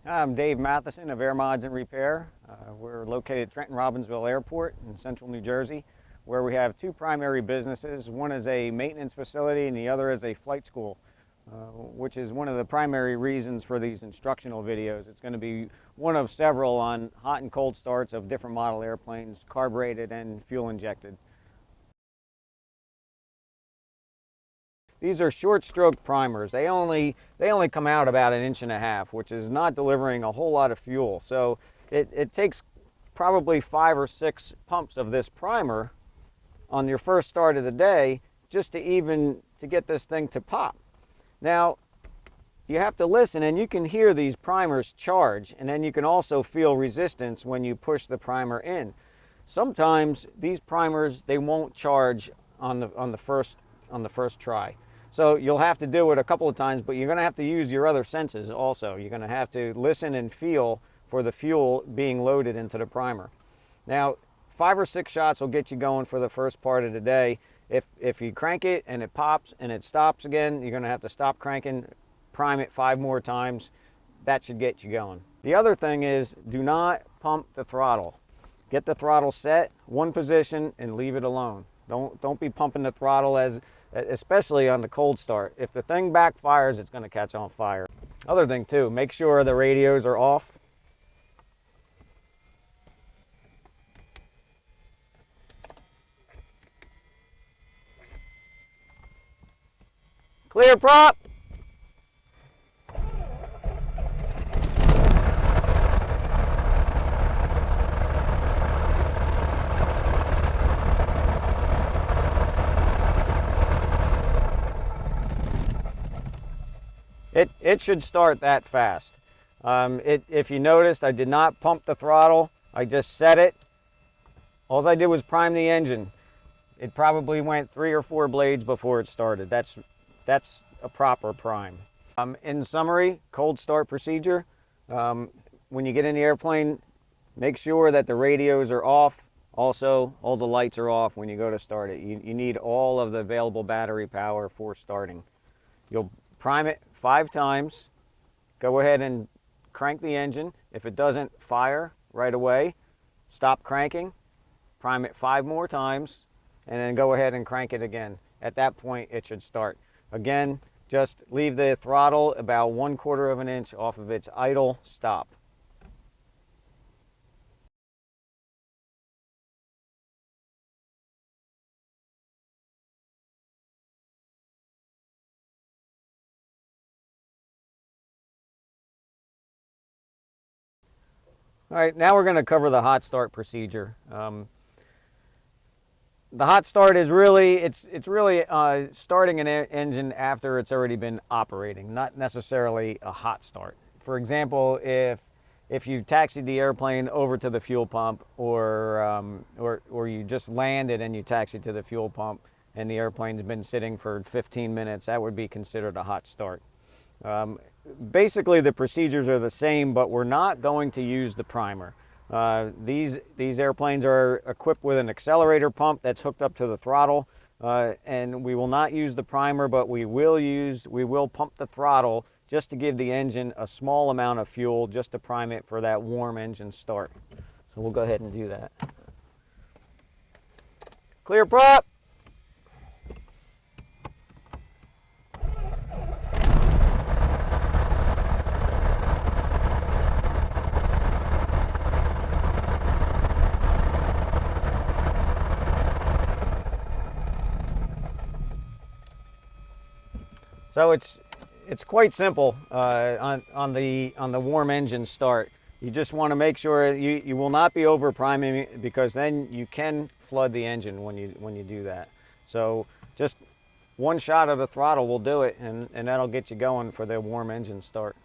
I'm Dave Matheson of Air Mods and Repair. We're located at Trenton Robbinsville Airport in central New Jersey, where we have two primary businesses. One is a maintenance facility and the other is a flight school, which is one of the primary reasons for these instructional videos. It's going to be one of several on hot and cold starts of different model airplanes, carbureted and fuel injected. These are short stroke primers. They only come out about 1.5 inches, which is not delivering a whole lot of fuel. So it takes probably 5 or 6 pumps of this primer on your first start of the day just to get this thing to pop. Now, you have to listen, and you can hear these primers charge, and then you can also feel resistance when you push the primer in. Sometimes these primers, they won't charge on the first try. So you'll have to do it a couple of times, but you're going to have to use your other senses also. You're going to have to listen and feel for the fuel being loaded into the primer. Now, 5 or 6 shots will get you going for the first part of the day. If you crank it and it pops and it stops again, you're going to have to stop cranking, prime it 5 more times. That should get you going. The other thing is, do not pump the throttle. Get the throttle set, one position, and leave it alone. Don't be pumping the throttle especially on the cold start. If the thing backfires, it's going to catch on fire. Other thing too, make sure the radios are off. Clear prop. It should start that fast. If you noticed, I did not pump the throttle. I just set it. All I did was prime the engine. It probably went 3 or 4 blades before it started. That's a proper prime. In summary, cold start procedure. When you get in the airplane, make sure that the radios are off. Also, all the lights are off when you go to start it. You need all of the available battery power for starting. You'll prime it 5 times. Go ahead and crank the engine. If it doesn't fire right away, stop cranking, prime it 5 more times, and then go ahead and crank it again. At that point, it should start. Again, just leave the throttle about 1/4 inch off of its idle stop. All right, now we're going to cover the hot start procedure. The hot start is really, starting an engine after it's already been operating, not necessarily a hot start. For example, if you taxied the airplane over to the fuel pump, or you just landed and you taxied to the fuel pump and the airplane's been sitting for 15 minutes, that would be considered a hot start. Basically, the procedures are the same, but we're not going to use the primer. These airplanes are equipped with an accelerator pump that's hooked up to the throttle, and we will not use the primer, but we will pump the throttle just to give the engine a small amount of fuel, just to prime it for that warm engine start. So we'll go ahead and do that. Clear prop. So it's quite simple on the warm engine start. You just want to make sure you will not be over priming, because then you can flood the engine when you do that. So just one shot of the throttle will do it, and that'll get you going for the warm engine start.